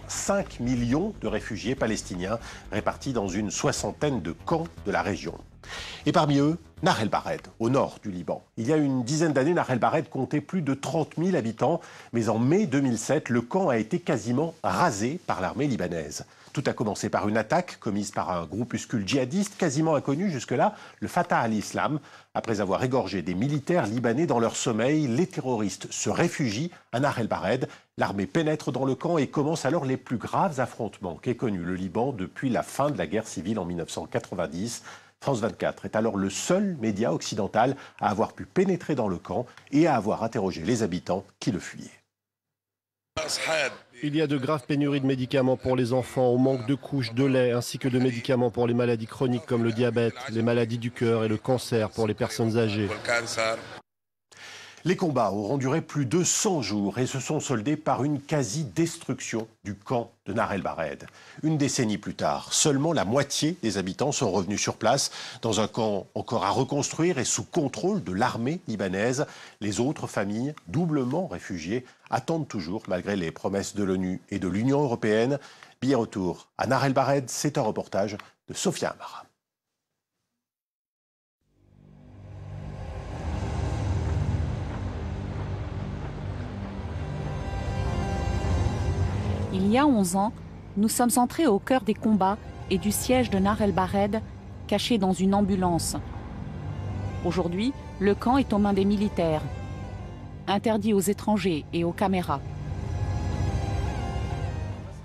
5 millions de réfugiés palestiniens répartis dans une soixantaine de camps de la région. Et parmi eux, Nahr el-Bared, au nord du Liban. Il y a une dizaine d'années, Nahr el-Bared comptait plus de 30 000 habitants, mais en mai 2007, le camp a été quasiment rasé par l'armée libanaise. Tout a commencé par une attaque commise par un groupuscule djihadiste quasiment inconnu jusque-là, le Fatah al-Islam. Après avoir égorgé des militaires libanais dans leur sommeil, les terroristes se réfugient à Nahr el-Bared. L'armée pénètre dans le camp et commence alors les plus graves affrontements qu'ait connu le Liban depuis la fin de la guerre civile en 1990. France 24 est alors le seul média occidental à avoir pu pénétrer dans le camp et à avoir interrogé les habitants qui le fuyaient. Il y a de graves pénuries de médicaments pour les enfants, au manque de couches, de lait, ainsi que de médicaments pour les maladies chroniques comme le diabète, les maladies du cœur et le cancer pour les personnes âgées. Les combats auront duré plus de 100 jours et se sont soldés par une quasi-destruction du camp de Nahr el-Bared. Une décennie plus tard, seulement la moitié des habitants sont revenus sur place, dans un camp encore à reconstruire et sous contrôle de l'armée libanaise. Les autres familles, doublement réfugiées, attendent toujours, malgré les promesses de l'ONU et de l'Union européenne. Billet retour à Nahr el-Bared, c'est un reportage de Sophia Amara. Il y a 11 ans, nous sommes entrés au cœur des combats et du siège de Nahr el-Bared, cachés dans une ambulance. Aujourd'hui, le camp est aux mains des militaires, interdit aux étrangers et aux caméras.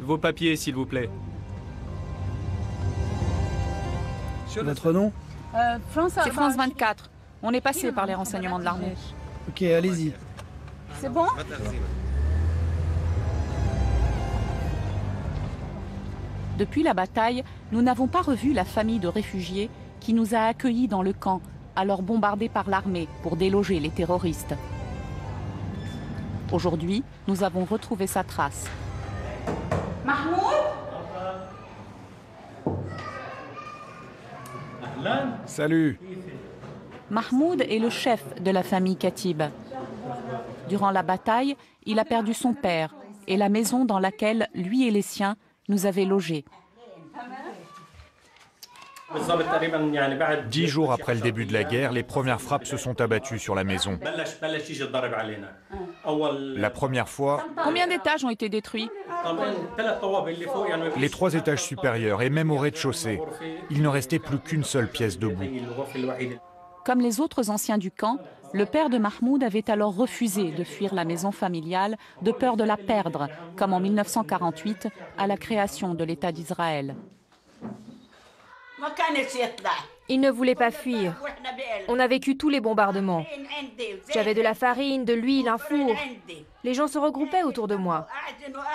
Vos papiers, s'il vous plaît. Votre nom? C'est France 24. On est passé par les renseignements de l'armée. Ok, allez-y. C'est bon? Depuis la bataille, nous n'avons pas revu la famille de réfugiés qui nous a accueillis dans le camp, alors bombardé par l'armée pour déloger les terroristes. Aujourd'hui, nous avons retrouvé sa trace. Mahmoud? Salut. Mahmoud est le chef de la famille Katib. Durant la bataille, il a perdu son père et la maison dans laquelle lui et les siens nous avaient logés. 10 jours après le début de la guerre, les premières frappes se sont abattues sur la maison. La première fois, Combien d'étages ont été détruits? les 3 étages supérieurs et même au rez-de-chaussée, il ne restait plus qu'une seule pièce debout. Comme les autres anciens du camp, le père de Mahmoud avait alors refusé de fuir la maison familiale de peur de la perdre, comme en 1948, à la création de l'État d'Israël. Il ne voulait pas fuir. On a vécu tous les bombardements. J'avais de la farine, de l'huile, un four. Les gens se regroupaient autour de moi.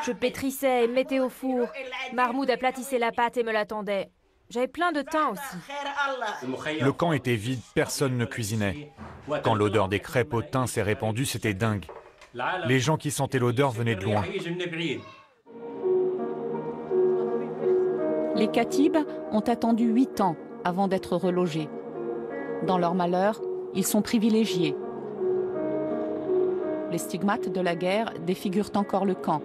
Je pétrissais et mettais au four. Mahmoud aplatissait la pâte et me l'attendait. J'avais plein de thym aussi. Le camp était vide, personne ne cuisinait. Quand l'odeur des crêpes au thym s'est répandue, c'était dingue. Les gens qui sentaient l'odeur venaient de loin. Les Katib ont attendu 8 ans avant d'être relogés. Dans leur malheur, ils sont privilégiés. Les stigmates de la guerre défigurent encore le camp.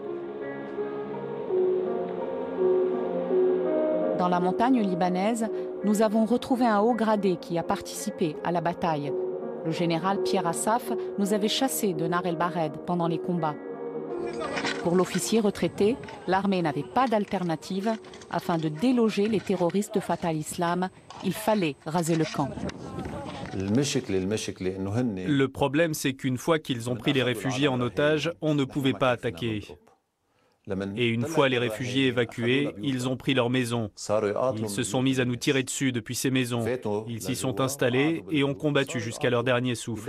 Dans la montagne libanaise, nous avons retrouvé un haut gradé qui a participé à la bataille. Le général Pierre Assaf nous avait chassés de Nahr el-Bared pendant les combats. Pour l'officier retraité, l'armée n'avait pas d'alternative. Afin de déloger les terroristes de Fatah al-Islam, il fallait raser le camp. Le problème, c'est qu'une fois qu'ils ont pris les réfugiés en otage, on ne pouvait pas attaquer. Et une fois les réfugiés évacués, ils ont pris leurs maisons. Ils se sont mis à nous tirer dessus depuis ces maisons. Ils s'y sont installés et ont combattu jusqu'à leur dernier souffle.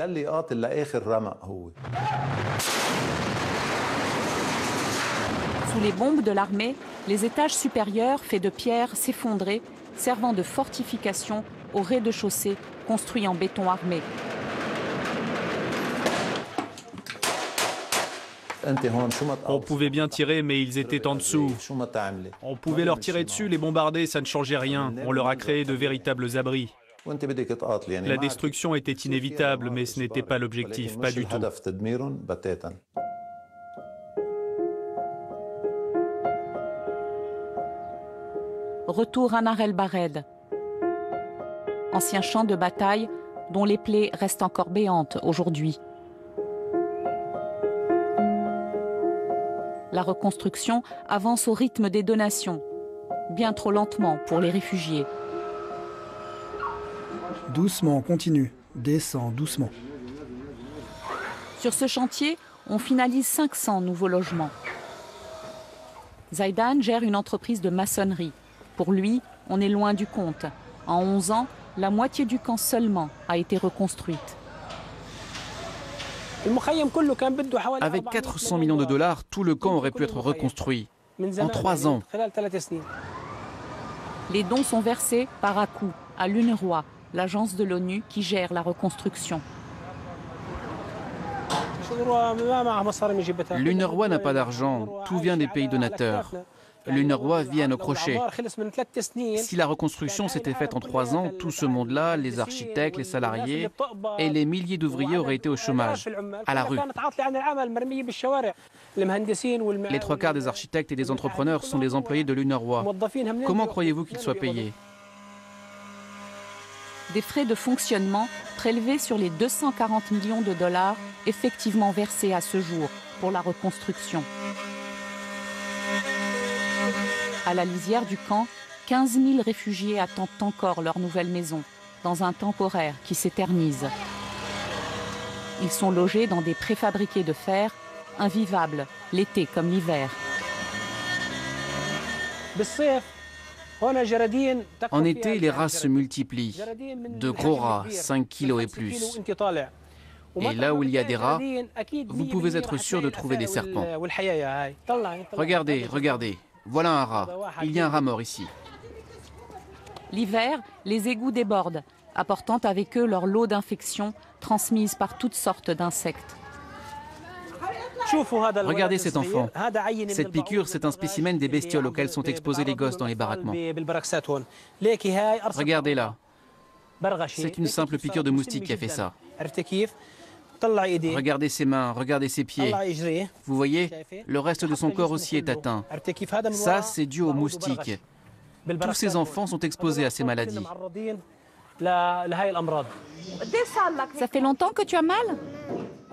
Sous les bombes de l'armée, les étages supérieurs faits de pierre s'effondraient, servant de fortification au rez-de-chaussée construit en béton armé. On pouvait bien tirer, mais ils étaient en dessous. On pouvait leur tirer dessus, les bombarder, ça ne changeait rien. On leur a créé de véritables abris. La destruction était inévitable, mais ce n'était pas l'objectif, pas du tout. retour à Nahr el-Bared. Ancien champ de bataille dont les plaies restent encore béantes aujourd'hui. La reconstruction avance au rythme des donations, bien trop lentement pour les réfugiés. Doucement, on continue. Descend doucement. Sur ce chantier, on finalise 500 nouveaux logements. Zaidan gère une entreprise de maçonnerie. Pour lui, on est loin du compte. En 11 ans, la moitié du camp seulement a été reconstruite. Avec 400 millions de dollars, tout le camp aurait pu être reconstruit en 3 ans. Les dons sont versés par à-coup à l'UNRWA, l'agence de l'ONU qui gère la reconstruction. L'UNRWA n'a pas d'argent, tout vient des pays donateurs. L'UNRWA vit à nos crochets. Si la reconstruction s'était faite en 3 ans, tout ce monde-là, les architectes, les salariés et les milliers d'ouvriers auraient été au chômage, à la rue. Les 3 quarts des architectes et des entrepreneurs sont des employés de l'UNRWA. Comment croyez-vous qu'ils soient payés? Des frais de fonctionnement prélevés sur les 240 millions de dollars effectivement versés à ce jour pour la reconstruction. À la lisière du camp, 15 000 réfugiés attendent encore leur nouvelle maison, dans un temporaire qui s'éternise. Ils sont logés dans des préfabriqués de fer, invivables, l'été comme l'hiver. En été, les rats se multiplient. De gros rats, 5 kilos et plus. Et là où il y a des rats, vous pouvez être sûr de trouver des serpents. Regardez, regardez. Voilà un rat. Il y a un rat mort ici. L'hiver, les égouts débordent, apportant avec eux leur lot d'infections transmises par toutes sortes d'insectes. Regardez cet enfant. Cette piqûre, c'est un spécimen des bestioles auxquelles sont exposés les gosses dans les baraquements. Regardez là. C'est une simple piqûre de moustique qui a fait ça. Regardez ses mains, regardez ses pieds. Vous voyez, le reste de son corps aussi est atteint. Ça, c'est dû aux moustiques. Tous ces enfants sont exposés à ces maladies. Ça fait longtemps que tu as mal?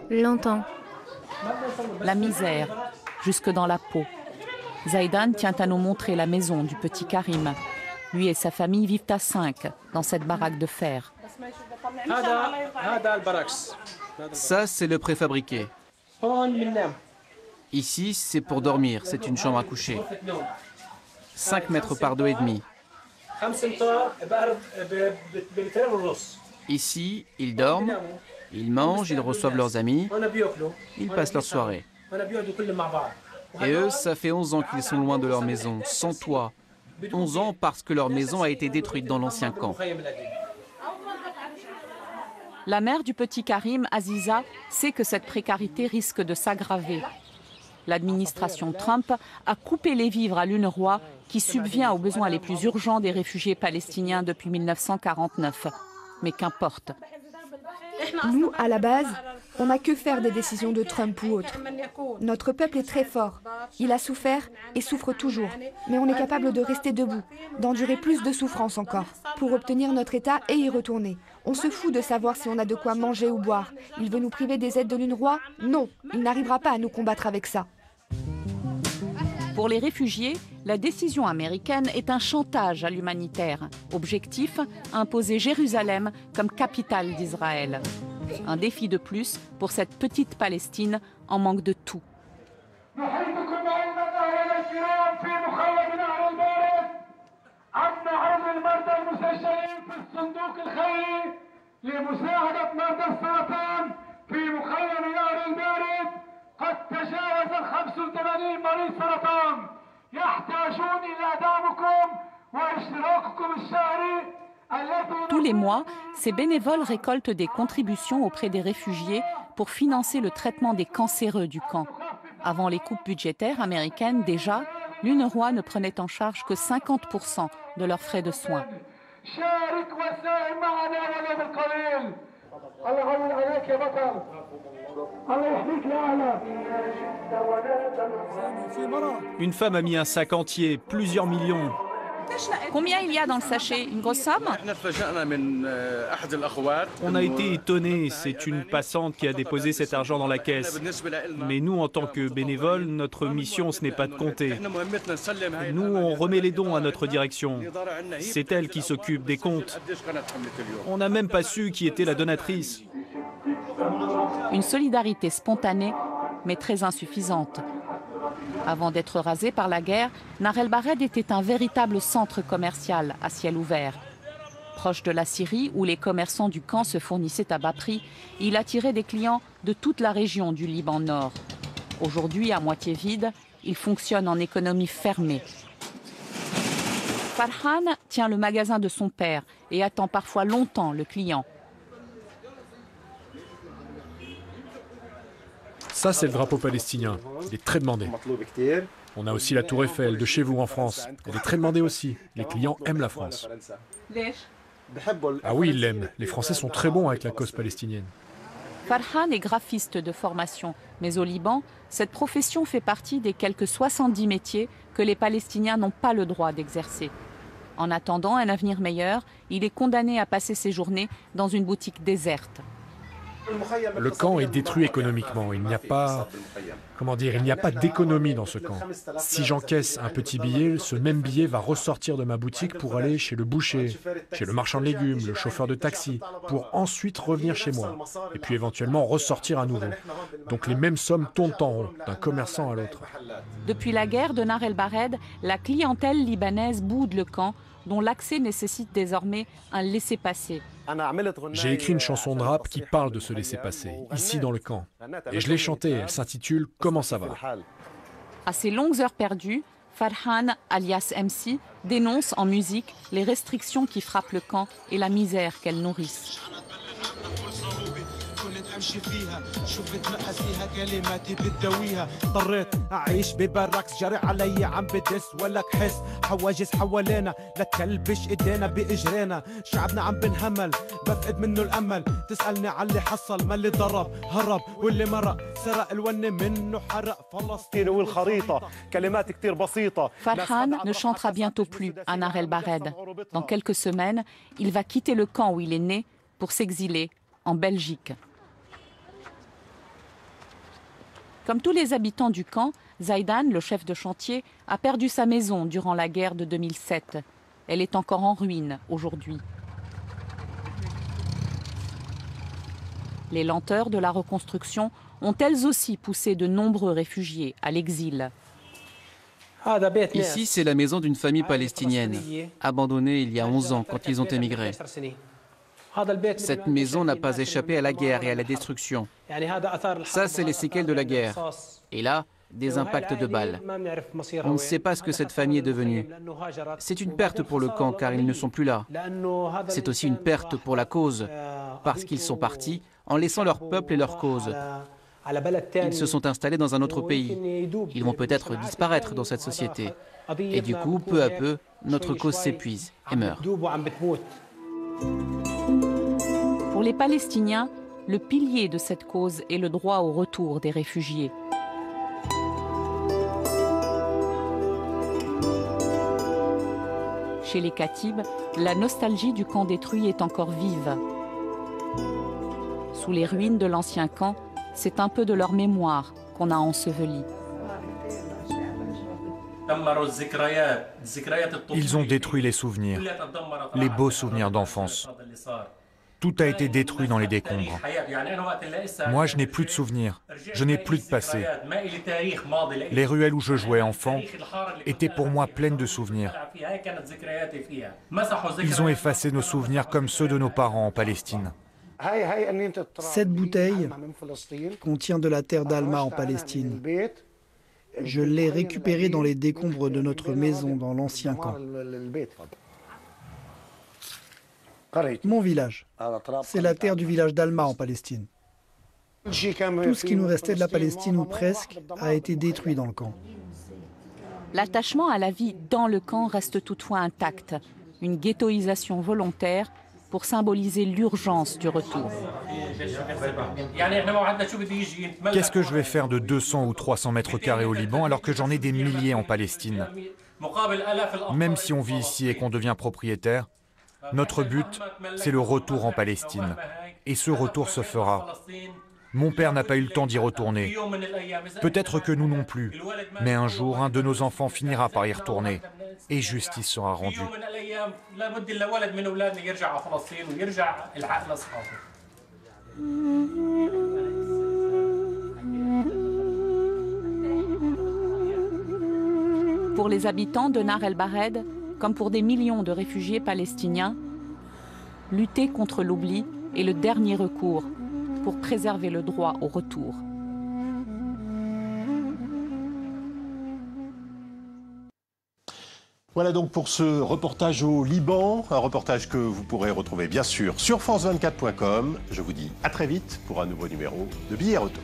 Longtemps. La misère, jusque dans la peau. Zaidan tient à nous montrer la maison du petit Karim. Lui et sa famille vivent à 5 dans cette baraque de fer. Ça, c'est le préfabriqué. Ici, c'est pour dormir, c'est une chambre à coucher. 5 mètres par 2,5. Ici, ils dorment, ils mangent, ils reçoivent leurs amis, ils passent leur soirée. Et eux, ça fait 11 ans qu'ils sont loin de leur maison, sans toit. 11 ans parce que leur maison a été détruite dans l'ancien camp. La mère du petit Karim, Aziza, sait que cette précarité risque de s'aggraver. L'administration Trump a coupé les vivres à l'UNRWA qui subvient aux besoins les plus urgents des réfugiés palestiniens depuis 1949. Mais qu'importe. Nous, à la base, on n'a que faire des décisions de Trump ou autres. Notre peuple est très fort. Il a souffert et souffre toujours. Mais on est capable de rester debout, d'endurer plus de souffrance encore, pour obtenir notre État et y retourner. On se fout de savoir si on a de quoi manger ou boire. Il veut nous priver des aides de l'UNRWA? Non, il n'arrivera pas à nous combattre avec ça. Pour les réfugiés, la décision américaine est un chantage à l'humanitaire. Objectif, imposer Jérusalem comme capitale d'Israël. Un défi de plus pour cette petite Palestine en manque de tout. Tous les mois, ces bénévoles récoltent des contributions auprès des réfugiés pour financer le traitement des cancéreux du camp. Avant les coupes budgétaires américaines, déjà, l'UNRWA ne prenait en charge que 50% de leurs frais de soins. Une femme a mis un sac entier, plusieurs millions. Combien il y a dans le sachet? Une grosse somme? On a été étonnés, c'est une passante qui a déposé cet argent dans la caisse. Mais nous, en tant que bénévoles, notre mission, ce n'est pas de compter. Nous, on remet les dons à notre direction. C'est elle qui s'occupe des comptes. On n'a même pas su qui était la donatrice. Une solidarité spontanée, mais très insuffisante. Avant d'être rasé par la guerre, Nar el-Bared était un véritable centre commercial à ciel ouvert. Proche de la Syrie, où les commerçants du camp se fournissaient à bas prix, il attirait des clients de toute la région du Liban Nord. Aujourd'hui, à moitié vide, il fonctionne en économie fermée. Farhan tient le magasin de son père et attend parfois longtemps le client. Ça, c'est le drapeau palestinien. Il est très demandé. On a aussi la Tour Eiffel de chez vous en France. Elle est très demandée aussi. Les clients aiment la France. Ah oui, ils l'aiment. Les Français sont très bons avec la cause palestinienne. Farhan est graphiste de formation, mais au Liban, cette profession fait partie des quelques 70 métiers que les Palestiniens n'ont pas le droit d'exercer. En attendant un avenir meilleur, il est condamné à passer ses journées dans une boutique déserte. Le camp est détruit économiquement. Il n'y a pas, il n'y a pas d'économie dans ce camp. Si j'encaisse un petit billet, ce même billet va ressortir de ma boutique pour aller chez le boucher, chez le marchand de légumes, le chauffeur de taxi, pour ensuite revenir chez moi, et puis éventuellement ressortir à nouveau. Donc les mêmes sommes tournent en rond, d'un commerçant à l'autre. Depuis la guerre de Nar el-Bared, la clientèle libanaise boude le camp, dont l'accès nécessite désormais un laissez-passer. J'ai écrit une chanson de rap qui parle de ce laisser-passer, ici dans le camp. Et je l'ai chantée, elle s'intitule « Comment ça va ?» À ces longues heures perdues, Farhan, alias MC, dénonce en musique les restrictions qui frappent le camp et la misère qu'elles nourrissent. امشي فيها شفت مآسيها كلماتي بتداويها اضطريت اعيش ببركس جري علي عم بدس ولك حس حواجز حوالينا لا تكلبش ايدينا باجرينا شعبنا عم بنهمل بفقد منه الامل تسالني على اللي حصل ما اللي ضرب هرب واللي مرق سرق الون منه حرق فلسطين والخريطه كلمات كثير بسيطه. Farhan ne chantera bientôt plus à Nar el-Bared. Dans quelques semaines, il va quitter le camp où il est né pour s'exiler en Belgique. Comme tous les habitants du camp, Zaidan, le chef de chantier, a perdu sa maison durant la guerre de 2007. Elle est encore en ruine aujourd'hui. Les lenteurs de la reconstruction ont elles aussi poussé de nombreux réfugiés à l'exil. Ici, c'est la maison d'une famille palestinienne, abandonnée il y a 11 ans quand ils ont émigré. Cette maison n'a pas échappé à la guerre et à la destruction. Ça, c'est les séquelles de la guerre. Et là, des impacts de balles. On ne sait pas ce que cette famille est devenue. C'est une perte pour le camp car ils ne sont plus là. C'est aussi une perte pour la cause, parce qu'ils sont partis en laissant leur peuple et leur cause. Ils se sont installés dans un autre pays. Ils vont peut-être disparaître dans cette société. Et du coup, peu à peu, notre cause s'épuise et meurt. Pour les Palestiniens, le pilier de cette cause est le droit au retour des réfugiés. Chez les Khatib, la nostalgie du camp détruit est encore vive. Sous les ruines de l'ancien camp, c'est un peu de leur mémoire qu'on a enseveli. Ils ont détruit les souvenirs, les beaux souvenirs d'enfance. Tout a été détruit dans les décombres. Moi, je n'ai plus de souvenirs, je n'ai plus de passé. Les ruelles où je jouais enfant étaient pour moi pleines de souvenirs. Ils ont effacé nos souvenirs comme ceux de nos parents en Palestine. Cette bouteille contient de la terre d'Alma en Palestine. Je l'ai récupérée dans les décombres de notre maison dans l'ancien camp. Mon village, c'est la terre du village d'Alma en Palestine. Tout ce qui nous restait de la Palestine, ou presque, a été détruit dans le camp. L'attachement à la vie dans le camp reste toutefois intact. Une ghettoisation volontaire pour symboliser l'urgence du retour. Qu'est-ce que je vais faire de 200 ou 300 mètres carrés au Liban alors que j'en ai des milliers en Palestine? Même si on vit ici et qu'on devient propriétaire, notre but, c'est le retour en Palestine. Et ce retour se fera. Mon père n'a pas eu le temps d'y retourner. Peut-être que nous non plus. Mais un jour, un de nos enfants finira par y retourner. Et justice sera rendue. Pour les habitants de Nar el-Bared, comme pour des millions de réfugiés palestiniens, lutter contre l'oubli est le dernier recours pour préserver le droit au retour. Voilà donc pour ce reportage au Liban, un reportage que vous pourrez retrouver bien sûr sur France24.com. Je vous dis à très vite pour un nouveau numéro de Billets Retour.